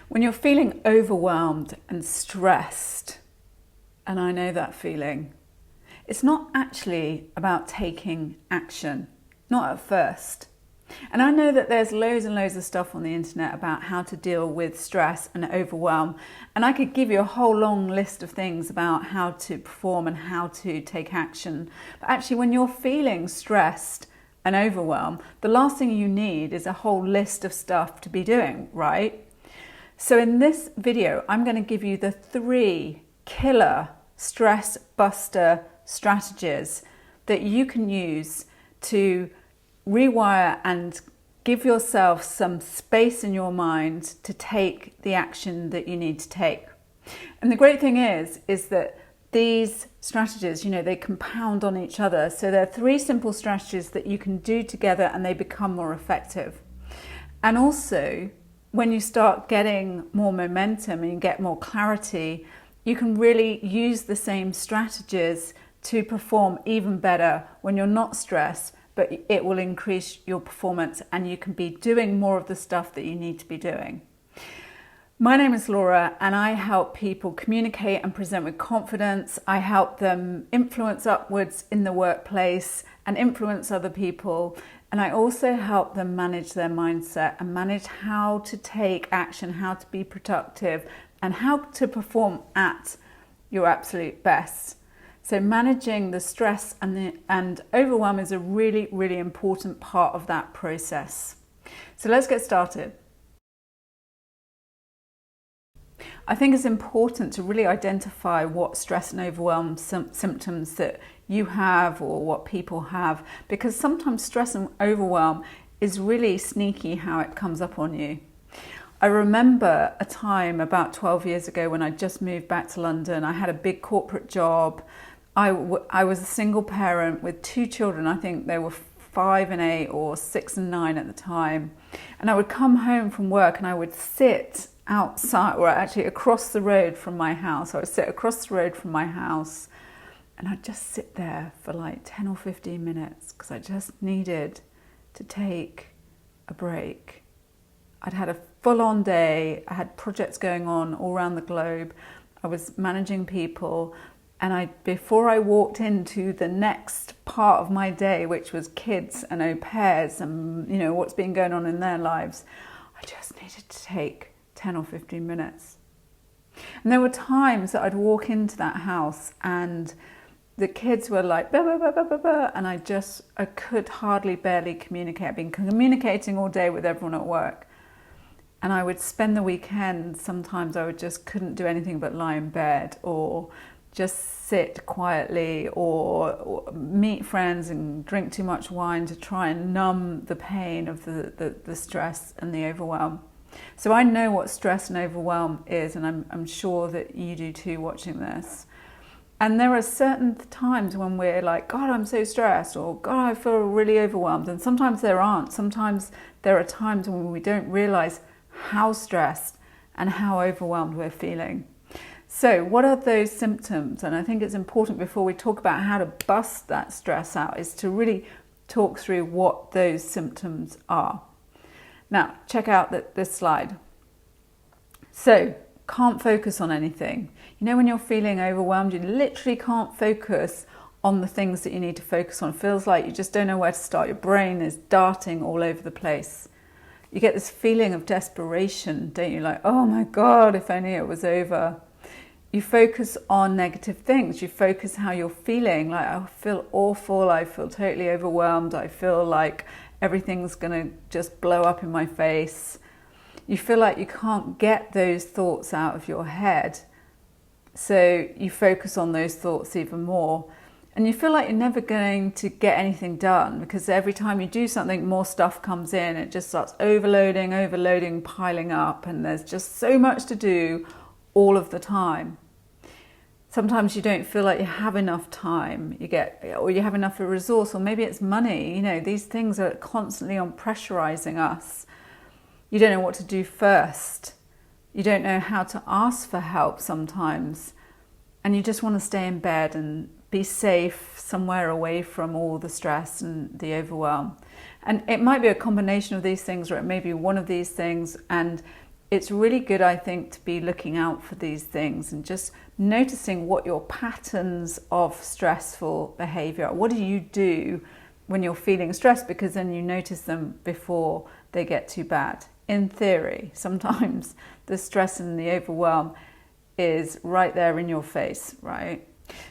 When you're feeling overwhelmed and stressed, and I know that feeling, it's not actually about taking action, not at first. And I know that there's loads and loads of stuff on the internet about how to deal with stress and overwhelm. And I could give you a whole long list of things about how to perform and how to take action. But actually, when you're feeling stressed and overwhelmed, the last thing you need is a whole list of stuff to be doing, right? So in this video, I'm going to give you the 3 killer stress buster strategies that you can use to rewire and give yourself some space in your mind to take the action that you need to take. And the great thing is that these strategies, they compound on each other. So there are 3 simple strategies that you can do together and they become more effective. And also, when you start getting more momentum and you get more clarity, you can really use the same strategies to perform even better when you're not stressed, but it will increase your performance and you can be doing more of the stuff that you need to be doing. My name is Laura and I help people communicate and present with confidence. I help them influence upwards in the workplace and influence other people. And I also help them manage their mindset and manage how to take action, how to be productive, and how to perform at your absolute best. So managing the stress and overwhelm is a really, really important part of that process. So let's get started. I think it's important to really identify what stress and overwhelm symptoms that you have or what people have, because sometimes stress and overwhelm is really sneaky how it comes up on you. I remember a time about 12 years ago when I just moved back to London. I had a big corporate job. I was a single parent with 2 children. I think they were 5 and 8 or 6 and 9 at the time. And I would come home from work and I would sit outside, or actually across the road from my house. I would sit across the road from my house and I'd just sit there for like 10 or 15 minutes because I just needed to take a break. I'd had a full-on day. I had projects going on all around the globe. I was managing people. And before I walked into the next part of my day, which was kids and au pairs and what's been going on in their lives, I just needed to take 10 or 15 minutes. And there were times that I'd walk into that house and the kids were like, bah, bah, bah, bah, bah, bah, and I could hardly barely communicate. I'd been communicating all day with everyone at work. And I would spend the weekend, sometimes I couldn't do anything but lie in bed or just sit quietly or meet friends and drink too much wine to try and numb the pain of the stress and the overwhelm. So I know what stress and overwhelm is, and I'm sure that you do too watching this. And there are certain times when we're like, God, I'm so stressed, or God, I feel really overwhelmed. And sometimes there aren't. Sometimes there are times when we don't realize how stressed and how overwhelmed we're feeling. So what are those symptoms? And I think it's important before we talk about how to bust that stress out is to really talk through what those symptoms are. Now, check out this slide. So, can't focus on anything. When you're feeling overwhelmed, you literally can't focus on the things that you need to focus on. It feels like you just don't know where to start. Your brain is darting all over the place. You get this feeling of desperation, don't you? Like, oh my God, if only it was over. You focus on negative things. You focus how you're feeling. Like, I feel awful. I feel totally overwhelmed. I feel like everything's going to just blow up in my face. You feel like you can't get those thoughts out of your head. So you focus on those thoughts even more. And you feel like you're never going to get anything done because every time you do something, more stuff comes in. It just starts overloading, piling up. And there's just so much to do all of the time. Sometimes you don't feel like you have enough time, or you have enough of a resource, or maybe it's money. These things are constantly on pressurizing us. You don't know what to do first. You don't know how to ask for help sometimes. And you just want to stay in bed and be safe somewhere away from all the stress and the overwhelm. And it might be a combination of these things, or it may be one of these things. And it's really good, I think, to be looking out for these things and just noticing what your patterns of stressful behavior are. What do you do when you're feeling stressed? Because then you notice them before they get too bad. In theory, sometimes the stress and the overwhelm is right there in your face, right?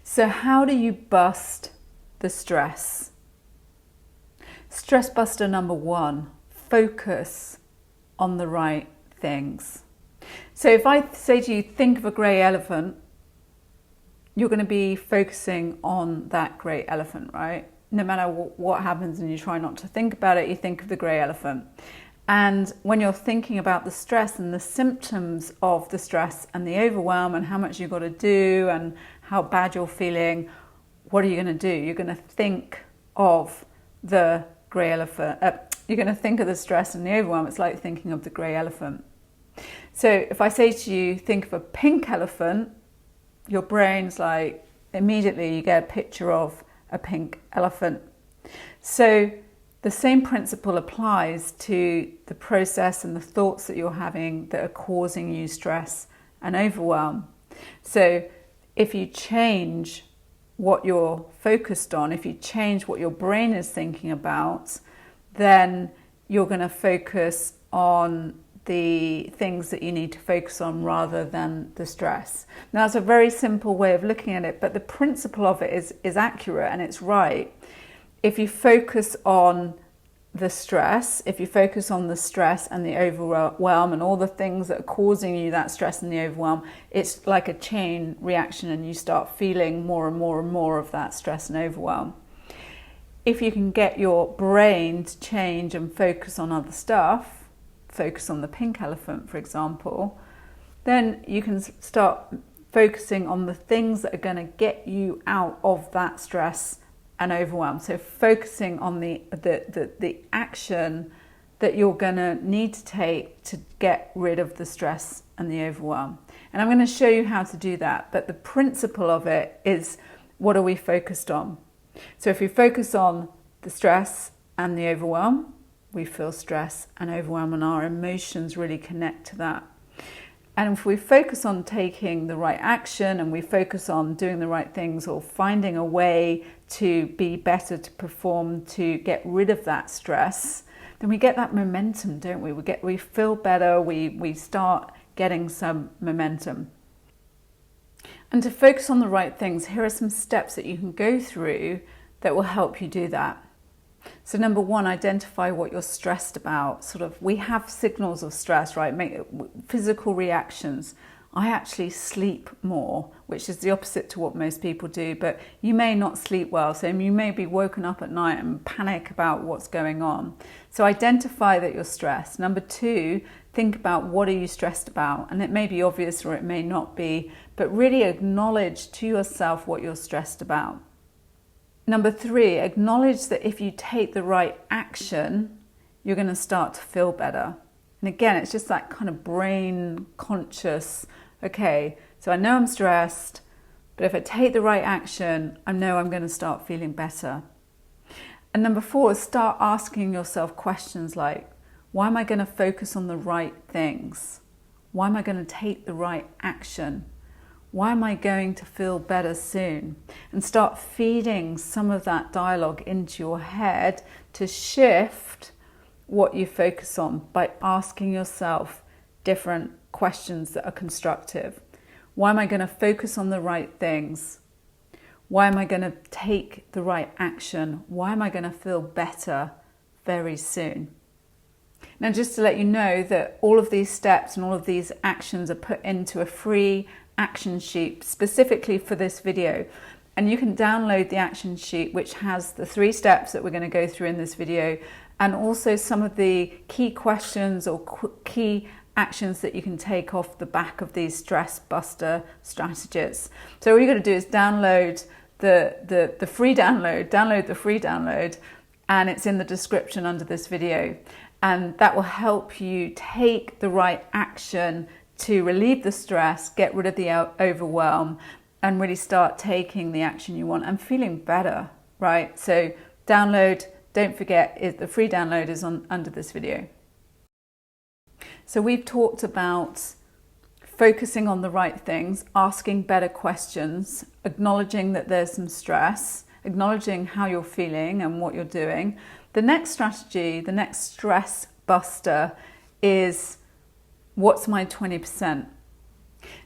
So how do you bust the stress? Stress buster number 1, focus on the right things. So if I say to you, think of a grey elephant, you're going to be focusing on that grey elephant, right? No matter what happens and you try not to think about it, you think of the grey elephant. And when you're thinking about the stress and the symptoms of the stress and the overwhelm and how much you've got to do and how bad you're feeling, what are you going to do? You're going to think of the grey elephant. You're going to think of the stress and the overwhelm. It's like thinking of the grey elephant. So if I say to you, think of a pink elephant, your brain's like, immediately you get a picture of a pink elephant. So the same principle applies to the process and the thoughts that you're having that are causing you stress and overwhelm. So if you change what you're focused on, if you change what your brain is thinking about, then you're going to focus on the things that you need to focus on rather than the stress. Now, that's a very simple way of looking at it, but the principle of it is accurate and it's right. If you focus on the stress, if you focus on the stress and the overwhelm and all the things that are causing you that stress and the overwhelm, it's like a chain reaction and you start feeling more and more and more of that stress and overwhelm. If you can get your brain to change and focus on other stuff, focus on the pink elephant, for example, then you can start focusing on the things that are going to get you out of that stress and overwhelm. So focusing on the action that you're going to need to take to get rid of the stress and the overwhelm. And I'm going to show you how to do that. But the principle of it is, what are we focused on? So if we focus on the stress and the overwhelm, we feel stress and overwhelm and our emotions really connect to that. And if we focus on taking the right action and we focus on doing the right things or finding a way to be better, to perform, to get rid of that stress, then we get that momentum, don't we? We feel better, we start getting some momentum. And to focus on the right things, here are some steps that you can go through that will help you do that. So number 1, identify what you're stressed about. We have signals of stress, right? Physical reactions. I actually sleep more, which is the opposite to what most people do, but you may not sleep well. So you may be woken up at night and panic about what's going on. So identify that you're stressed. Number 2, think about what are you stressed about? And it may be obvious or it may not be, but really acknowledge to yourself what you're stressed about. Number 3, acknowledge that if you take the right action, you're going to start to feel better. And again, it's just that kind of brain conscious, okay, so I know I'm stressed, but if I take the right action, I know I'm going to start feeling better. And number 4 is start asking yourself questions like, why am I going to focus on the right things? Why am I going to take the right action? Why am I going to feel better soon? And start feeding some of that dialogue into your head to shift what you focus on by asking yourself different questions that are constructive. Why am I going to focus on the right things? Why am I going to take the right action? Why am I going to feel better very soon? Now, just to let you know that all of these steps and all of these actions are put into a free action sheet specifically for this video, and you can download the action sheet, which has the 3 steps that we're going to go through in this video, and also some of the key questions or key actions that you can take off the back of these stress buster strategies. So all you're going to do is download the free download, and it's in the description under this video, and that will help you take the right action to relieve the stress, get rid of the overwhelm, and really start taking the action you want and feeling better, right? So download, don't forget, the free download is under this video. So we've talked about focusing on the right things, asking better questions, acknowledging that there's some stress, acknowledging how you're feeling and what you're doing. The next strategy, the next stress buster is, what's my 20%?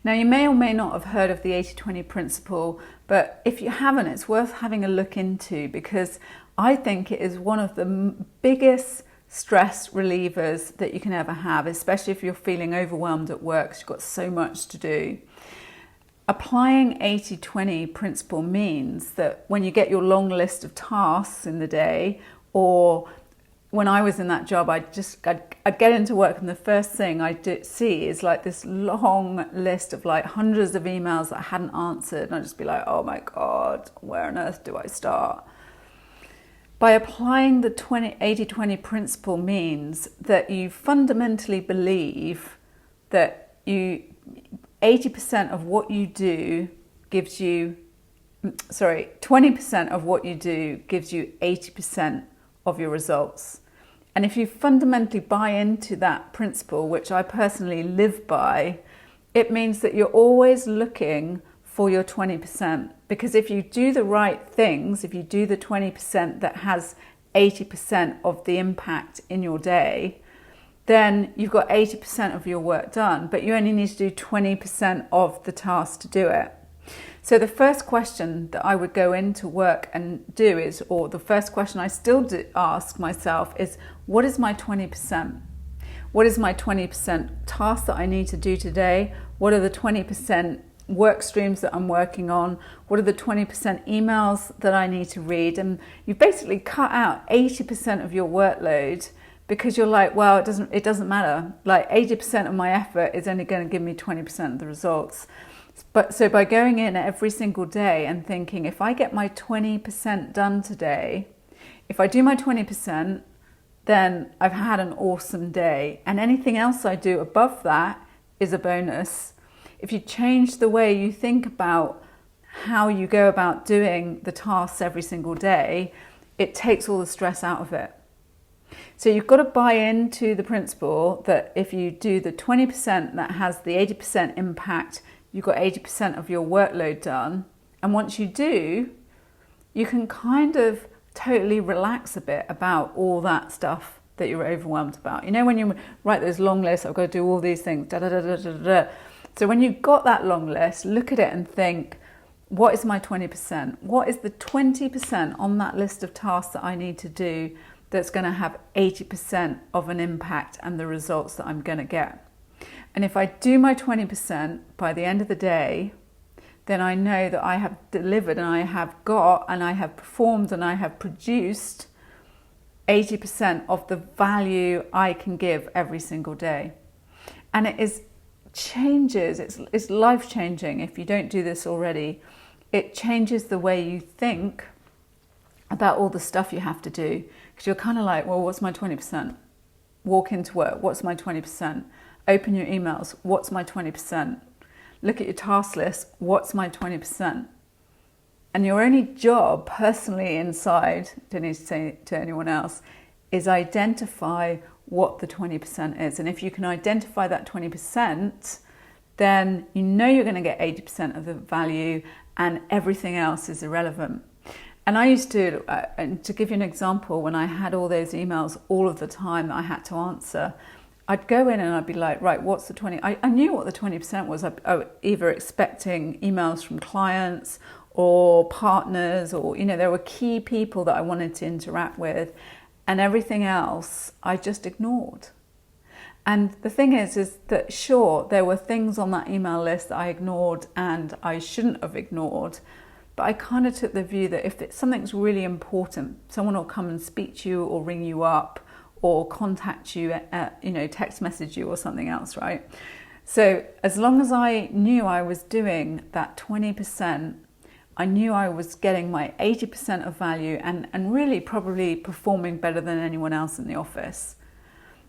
Now, you may or may not have heard of the 80-20 principle, but if you haven't, it's worth having a look into, because I think it is one of the biggest stress relievers that you can ever have, especially if you're feeling overwhelmed at work because you've got so much to do. Applying 80-20 principle means that when you get your long list of tasks in the day, or when I was in that job, I'd get into work and the first thing I'd see is like this long list of like hundreds of emails that I hadn't answered, and I'd just be like, oh my God, where on earth do I start? By applying the 80-20 principle means that you fundamentally believe that 80% of what you do gives you, 20% of what you do gives you 80% of your results. And if you fundamentally buy into that principle, which I personally live by, it means that you're always looking for your 20%. Because if you do the right things, if you do the 20% that has 80% of the impact in your day, then you've got 80% of your work done, but you only need to do 20% of the task to do it. So the first question that I would go into work and do is, or the first question I still ask myself is, what is my 20%? What is my 20% task that I need to do today? What are the 20% work streams that I'm working on? What are the 20% emails that I need to read? And you basically cut out 80% of your workload, because you're like, well, it doesn't matter. Like 80% of my effort is only going to give me 20% of the results. But so by going in every single day and thinking, if I get my 20% done today, if I do my 20%, then I've had an awesome day. And anything else I do above that is a bonus. If you change the way you think about how you go about doing the tasks every single day, it takes all the stress out of it. So you've got to buy into the principle that if you do the 20% that has the 80% impact, you've got 80% of your workload done. And once you do, you can kind of totally relax a bit about all that stuff that you're overwhelmed about. You know, when you write those long lists, I've got to do all these things, da da da da da da. So when you've got that long list, look at it and think, what is my 20%? What is the 20% on that list of tasks that I need to do that's going to have 80% of an impact and the results that I'm going to get? And if I do my 20% by the end of the day, then I know that I have delivered and I have got and I have performed and I have produced 80% of the value I can give every single day. And it's life-changing if you don't do this already. It changes the way you think about all the stuff you have to do. Because you're kind of like, well, what's my 20%? Walk into work, what's my 20%? Open your emails, what's my 20%? Look at your task list, what's my 20%? And your only job personally inside, don't need to say to anyone else, is identify what the 20% is. And if you can identify that 20%, then you know you're going to get 80% of the value and everything else is irrelevant. And I used to give you an example, when I had all those emails all of the time that I had to answer, I'd go in and I'd be like, right, what's the 20? I knew what the 20% was. I was either expecting emails from clients or partners, or, you know, there were key people that I wanted to interact with, and everything else I just ignored. And the thing is that sure, there were things on that email list that I ignored and I shouldn't have ignored, but I kind of took the view that if something's really important, someone will come and speak to you or ring you up or contact you, text message you or something else, right? So as long as I knew I was doing that 20%, I knew I was getting my 80% of value and really probably performing better than anyone else in the office.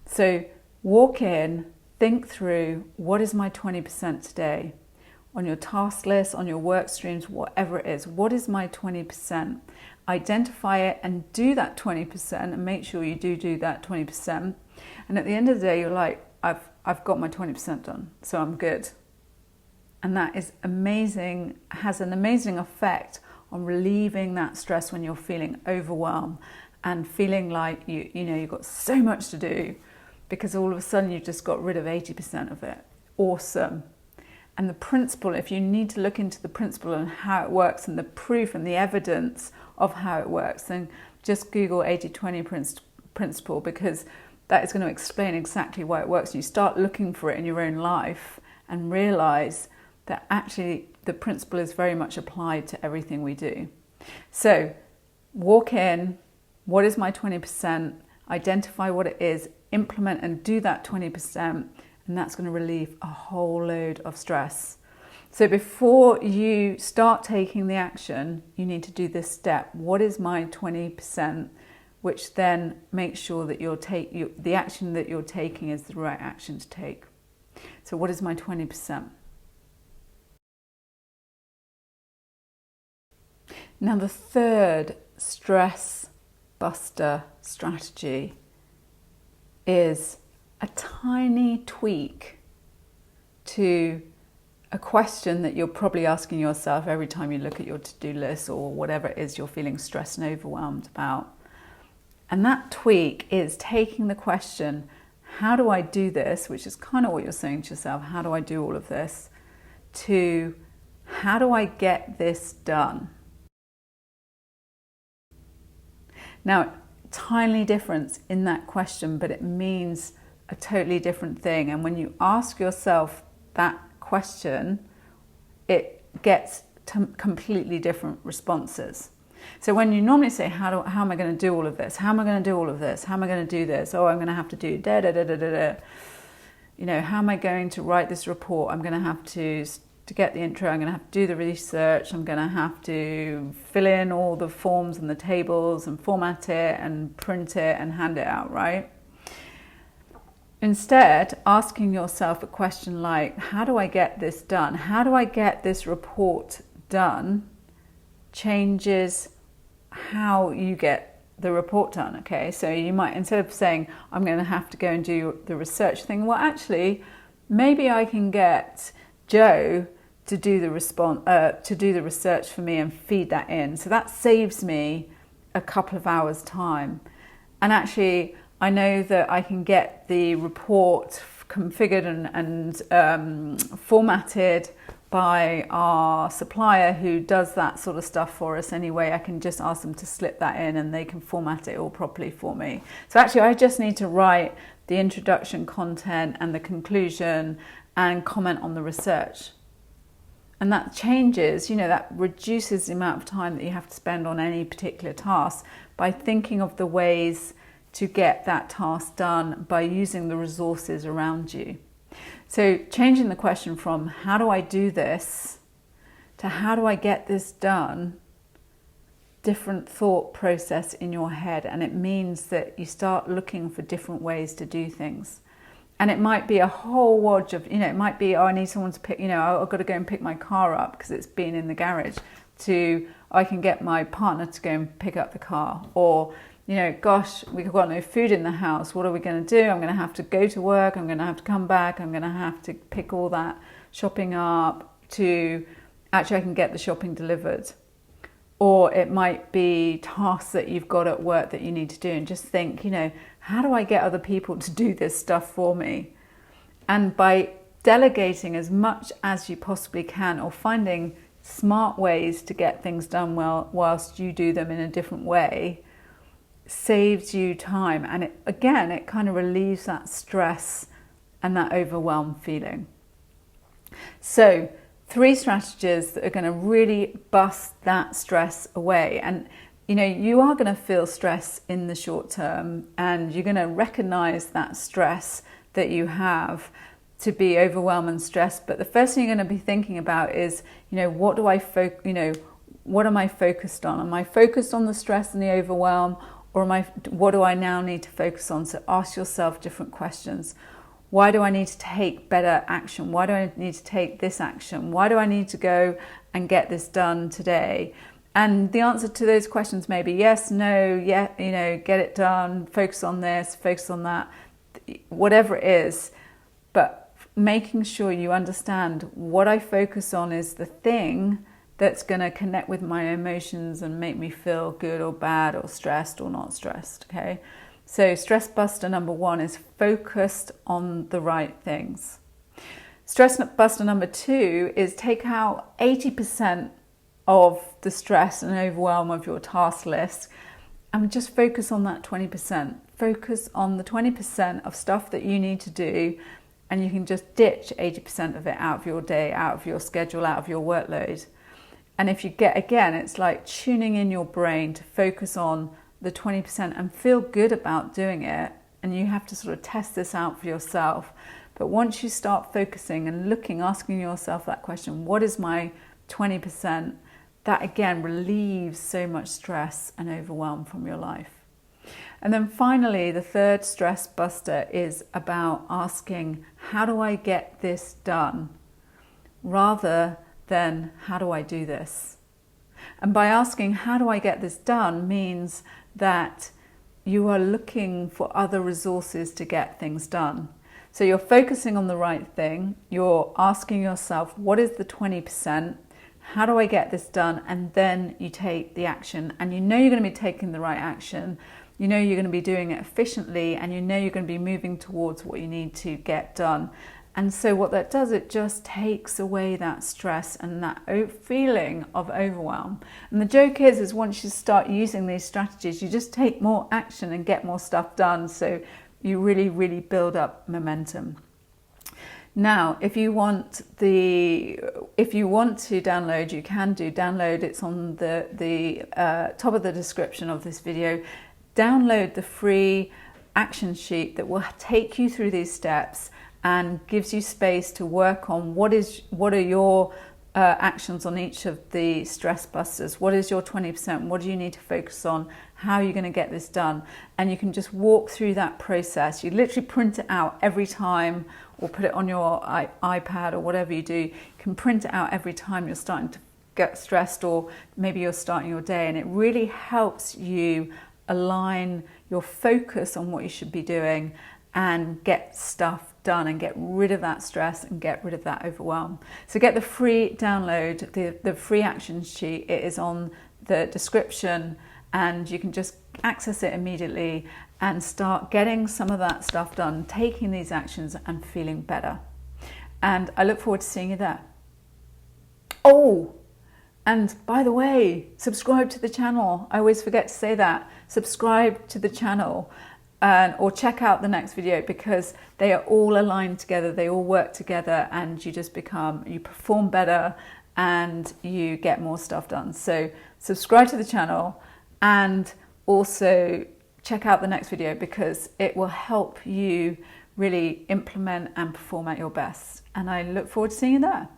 So walk in, think through, what is my 20% today? On your task list, on your work streams, whatever it is, what is my 20%? Identify it and do that 20% and make sure you do that 20%. And at the end of the day, you're like, I've got my 20% done, so I'm good. And that is amazing, has an amazing effect on relieving that stress when you're feeling overwhelmed and feeling like you've got so much to do, because all of a sudden you've just got rid of 80% of it. Awesome. And the principle, if you need to look into the principle and how it works and the proof and the evidence of how it works, then just Google 80-20 principle, because that is going to explain exactly why it works. You start looking for it in your own life and realize that actually the principle is very much applied to everything we do. So walk in, what is my 20%? Identify what it is, implement and do that 20%, and that's going to relieve a whole load of stress. So before you start taking the action, you need to do this step. What is my 20%? Which then makes sure that the action that you're taking is the right action to take. So what is my 20%? Now the third stress buster strategy is a tiny tweak to a question that you're probably asking yourself every time you look at your to-do list or whatever it is you're feeling stressed and overwhelmed about. And that tweak is taking the question, how do I do this? Which is kind of what you're saying to yourself, how do I do all of this? To, how do I get this done? Now, tiny difference in that question, but it means a totally different thing. And when you ask yourself that question, it gets completely different responses. So when you normally say, how am I going to do all of this? How am I going to do all of this? How am I going to do this? Oh, I'm going to have to do da da da da da da. You know, how am I going to write this report? I'm going to have to get the intro, I'm going to have to do the research, I'm going to have to fill in all the forms and the tables and format it and print it and hand it out, right? Instead, asking yourself a question like, how do I get this done? How do I get this report done? Changes how you get the report done, okay? So you might, instead of saying, I'm going to have to go and do the research thing, well, actually, maybe I can get Joe to do the research for me and feed that in. So that saves me a couple of hours' time. And actually, I know that I can get the report configured and formatted by our supplier who does that sort of stuff for us anyway. I can just ask them to slip that in and they can format it all properly for me. So actually, I just need to write the introduction content and the conclusion and comment on the research. And that changes, that reduces the amount of time that you have to spend on any particular task by thinking of the ways to get that task done by using the resources around you. So changing the question from how do I do this to how do I get this done, different thought process in your head. And it means that you start looking for different ways to do things. And it might be a whole wodge of, it might be, oh, I need someone to pick, I've got to go and pick my car up because it's been in the garage, to I can get my partner to go and pick up the car. Or, gosh, we've got no food in the house. What are we going to do? I'm going to have to go to work. I'm going to have to come back. I'm going to have to pick all that shopping up to, actually I can get the shopping delivered. Or it might be tasks that you've got at work that you need to do, and just think, how do I get other people to do this stuff for me? And by delegating as much as you possibly can, or finding smart ways to get things done well whilst you do them in a different way, saves you time. And it kind of relieves that stress and that overwhelmed feeling. So 3 strategies that are going to really bust that stress away. And you are going to feel stress in the short term, and you're going to recognize that stress that you have to be overwhelmed and stressed. But the first thing you're going to be thinking about is, what am I focused on? Am I focused on the stress and the overwhelm, or what do I now need to focus on? So ask yourself different questions. Why do I need to take better action? Why do I need to take this action? Why do I need to go and get this done today? And the answer to those questions may be yes, no, yeah, get it done, focus on this, focus on that, whatever it is. but making sure you understand what I focus on is the thing that's going to connect with my emotions and make me feel good or bad or stressed or not stressed, okay? So stress buster number 1 is focused on the right things. Stress buster number 2 is take out 80% of the stress and overwhelm of your task list and just focus on that 20%. Focus on the 20% of stuff that you need to do, and you can just ditch 80% of it out of your day, out of your schedule, out of your workload. And if you get, again, it's like tuning in your brain to focus on the 20% and feel good about doing it. And you have to sort of test this out for yourself. But once you start focusing and looking, asking yourself that question, what is my 20%? That again relieves so much stress and overwhelm from your life. And then finally, the third stress buster is about asking, how do I get this done? Rather than, how do I do this? And by asking, how do I get this done, means that you are looking for other resources to get things done. So you're focusing on the right thing. You're asking yourself, what is the 20%? How do I get this done? And then you take the action, and you know you're going to be taking the right action. You know you're going to be doing it efficiently, and you know you're going to be moving towards what you need to get done. And so what that does, it just takes away that stress and that feeling of overwhelm. And the joke is once you start using these strategies, you just take more action and get more stuff done. So you really, really build up momentum. Now, if you want to download, you can download. It's on the top of the description of this video. Download the free action sheet that will take you through these steps and gives you space to work on what are your actions on each of the stress busters. What is your 20%? What do you need to focus on? How are you going to get this done? And you can just walk through that process. You literally print it out every time, or put it on your iPad or whatever you do. You can print it out every time you're starting to get stressed, or maybe you're starting your day, and it really helps you align your focus on what you should be doing and get stuff done and get rid of that stress and get rid of that overwhelm. So get the free download, the free action sheet. It is on the description, and you can just access it immediately and start getting some of that stuff done, taking these actions and feeling better. And I look forward to seeing you there. Oh, and by the way, subscribe to the channel. I always forget to say that. Subscribe to the channel. Or check out the next video, because they are all aligned together, they all work together, and you perform better and you get more stuff done. So subscribe to the channel, and also check out the next video, because it will help you really implement and perform at your best. And I look forward to seeing you there.